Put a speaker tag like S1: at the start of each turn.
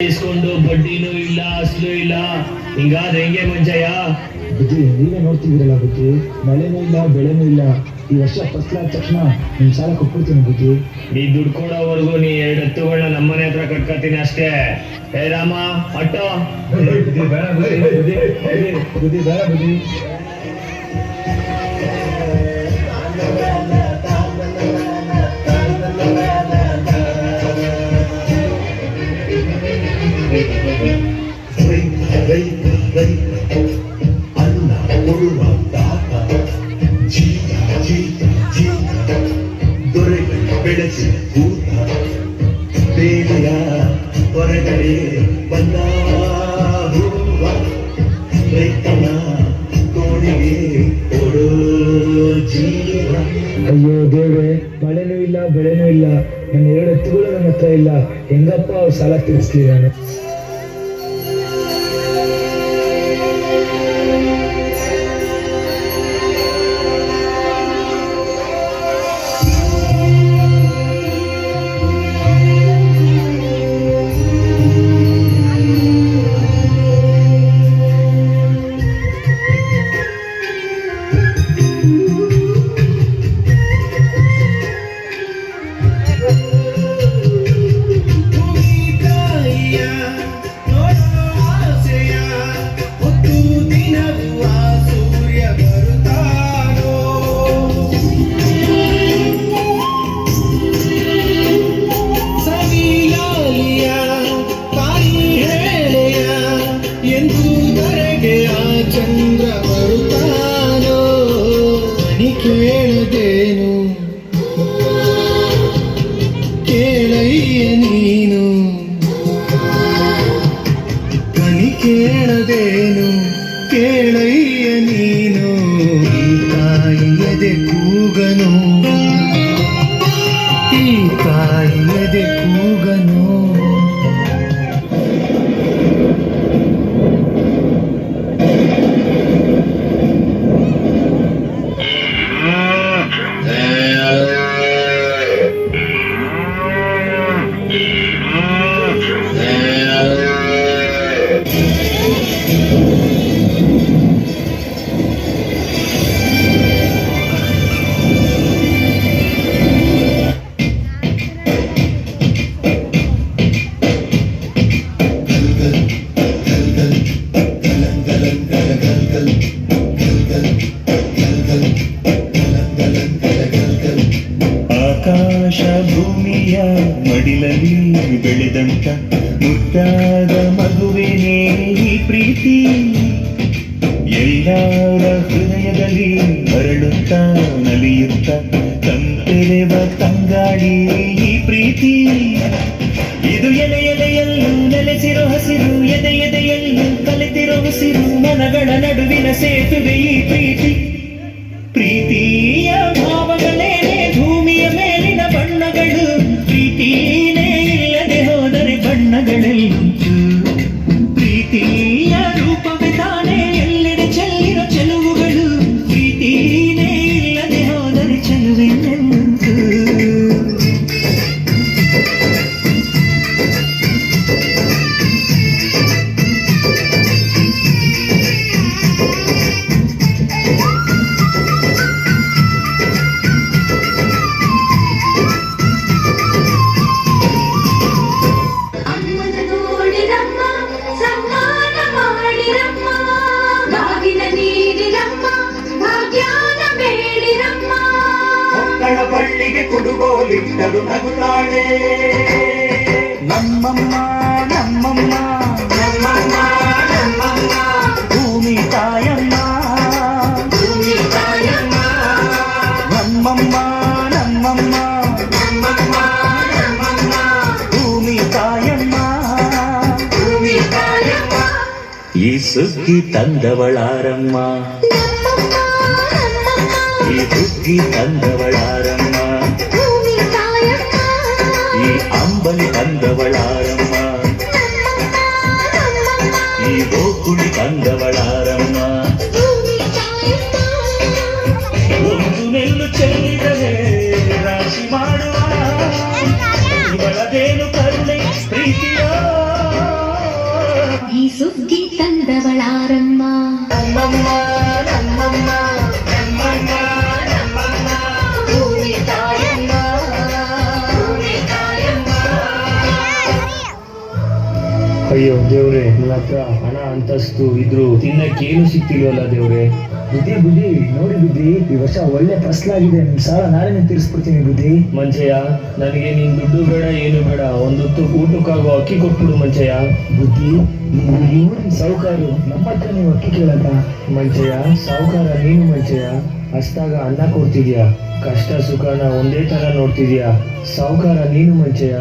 S1: ಇಸ್ಕೊಂಡು ಬಡ್ಡಿನೂ ಇಲ್ಲ ಅಸಲು ಇಲ್ಲ ಹಿಂಗಾದ್ರೆ ಹೆಂಗೆ ಮಂಜಯ್ಯ?
S2: ಬುದ್ಧಿ ನೀವೇ ನೋಡ್ತಿದ್ದೀರಲ್ಲ ಬುದ್ಧಿ, ಮಳೆನೂ ಇಲ್ಲ ಬೆಳೆನೂ ಇಲ್ಲ. ಈ ವರ್ಷ ಫಸ್ಟ್ ಆದ ತಕ್ಷಣ ನಿಮ್ ಸಾಲ ಕೊಟ್ಬಿಡ್ತೀನಿ ಬುದ್ಧಿ.
S1: ನೀ ದುಡ್ಡು ಕೊಡೋವರೆಗೂ ನೀ 2 ಎತ್ತುಗಳನ್ನ ನಮ್ಮನೆ ಹತ್ರ ಕಟ್ಕೊತೀನಿ ಅಷ್ಟೇ. ಹೇ ರಾಮ ಅಟ್ಟೋ.
S2: ಬುದ್ಧಿ ಬೇಡ ಬುದ್ಧಿ ಬೇಡ ಬುದ್ಧಿ.
S3: ಅನ್ನ ಕೊಡುವ ತಾತ ಜೀತ ಜೀತ ಜೀತ ದೊರೆಗಳು ಬೆಳೆಸಿ ಕೂತ ಬೇಲಿಯ ಹೊರಗಡೆ ಬಂದ ಹೂವ ರೈತನ ತೋಣಿಗೆ ಕೊಡೋ ಜೀವ.
S2: ಅಯ್ಯೋ ದೇವ್ರೆ, ಮಳೆನೂ ಇಲ್ಲ ಬೆಳೆನೂ ಇಲ್ಲ, ನನ್ನ 2 ಎತ್ತುಗಳು ನನ್ನ ಹತ್ರ ಇಲ್ಲ. ಹೆಂಗಪ್ಪ ಅವ್ರು ಸಾಲ ತೀರಿಸ್ಲಿ ನಾನು?
S4: ಚಂದ್ರ ಬರುತ್ತಾನೋ ಕೇಳದೇನು, ಕೇಳಯ್ಯ ನೀನು ಕನಿ ಕೇಳದೇನು, ಕೇಳಯ್ಯ ನೀನು. ಈ ತಾಯಿಯದೆ ಕೂಗನು, ಈ ತಾಯಿಯದೆ ಕೂಗನು.
S3: ಆಕಾಶ ಭೂಮಿಯ ಮಡಿಲಲ್ಲಿ ಬೆಳೆದಂತ ಮುದ್ದಾದ ಮಗುವೇನೇ ಈ ಪ್ರೀತಿ, ಎಲ್ಲರ ಹೃದಯದಲ್ಲಿ ಹರಳುತ್ತ ನಲಿಯುತ್ತ ತಂತೆರೆವ ತಂಗಾಳಿ ಈ ಪ್ರೀತಿ. ಇದು ಎಲೆ ಎಲೆಯಲ್ಲೂ ನೆಲೆಸಿರೋ ಹಸಿರು, ಎದೆ ಎದೆಯಲ್ಲೂ ಕಲೆತಿರೋ ಉಸಿರು, ಮನಗಳ ನಡುವಿನ ಸೇತುವೆ ಈ ಪ್ರೀತಿ. ಪ್ರೀತಿಯ ಭಾವಗಳೇನೆ ಭೂಮಿಯ ಮೇಲಿನ ಬಣ್ಣಗಳು, ಪ್ರೀತಿನೇ ಇಲ್ಲದೆ ಹೋದರೆ ಬಣ್ಣಗಳೆಲ್ಲುಂಟು. ಪ್ರೀತಿಯ ರೂಪವೇ ತಾನೇ ಎಲ್ಲೆಡೆ ಚೆಲ್ಲಿರೋ ಚೆಲುವುಗಳು, ಪ್ರೀತಿನೇ ಇಲ್ಲದೆ ಹೋದರೆ ಚೆಲುವೆನ್ನೆಲ್ಲುಂಟು. ಬಳ್ಳಿಗೆ ಕುಡುಗೋಲಿಟ್ಟರು ನಗುತ್ತಾಳೆ ನಮ್ಮಮ್ಮ ನಮ್ಮಮ್ಮ ನಮ್ಮಮ್ಮ ನಮ್ಮಮ್ಮ, ಭೂಮಿ ತಾಯಮ್ಮ ಭೂಮಿ ತಾಯಮ್ಮ, ನಮ್ಮಮ್ಮ ನಮ್ಮಮ್ಮ ನಮ್ಮಮ್ಮ ನಮ್ಮಮ್ಮ, ಭೂಮಿ ತಾಯಮ್ಮ ಭೂಮಿ ತಾಯಮ್ಮ. ಈ ಸುಗ್ಗಿ ತಂದವಳಾರಮ್ಮ, ಈ ಹುಗ್ಗಿ ತಂದವಳಾರಮ್ಮ, ಈ ಅಂಬಲಿ ತಂದವಳಾರಮ್ಮ, ಈ ಗೋಕುಳಿ ತಂದವಳಾರಮ್ಮ. ಒಂದು ನೆಲ್ಲು ಚೆಲ್ಲಿದರೆ ರಾಶಿ ಮಾಡುವ ಇವಳದೇನು ಕರುಣೆ ಪ್ರೀತಿಯ
S1: ಅಯ್ಯೋ ದೇವ್ರೆ, ನನ್ನ ಹತ್ರ ಹಣ ಅಂತಸ್ತು ಇದ್ರು ತಿನ್ನಕ್ಕೇನು ಸಿಕ್ತಿಲ್ವಲ್ಲ ದೇವ್ರೆ.
S2: ಬುದ್ಧಿ ನೋಡಿ ಬುದ್ಧಿ, ಈ ವರ್ಷ ಒಳ್ಳೆ ಫಸಲಾಗಿದೆ. ನಿಮ್ ಸಾಲ ನಾಳೆನೇ ತೀರಿಸ್ಬಿಡ್ತೀನಿ ಬುದ್ಧಿ.
S1: ಮಂಚಯ್ಯ, ನನಗೆ ನೀನ್ ದುಡ್ಡು ಬೇಡ, ಏನು ಬೇಡ, ಒಂದೊತ್ತು ಊಟಕ್ಕಾಗೋ ಅಕ್ಕಿ ಕೊಟ್ಬಿಡು ಮಂಚಯ್ಯ.
S2: ಬುದ್ಧಿ, ನೀವು ಈ ಊರಿನ ಸಾಹುಕಾರು, ನಮ್ಮ ಹತ್ರ ನೀವು ಅಕ್ಕಿ ಕೇಳಕ್ಕ?
S1: ಮಂಚಯ್ಯ, ಸಾವುಕಾರ ನೀನು ಮಂಚಯ್ಯ. ಹಸ್ದಾಗ ಅನ್ನ ಕೊಡ್ತಿದ್ಯಾ, ಕಷ್ಟ ಸುಖನ ಒಂದೇ ತರ ನೋಡ್ತಿದ್ಯಾ. ಸಾವುಕಾರ ನೀನು ಮಂಚಯ್ಯ.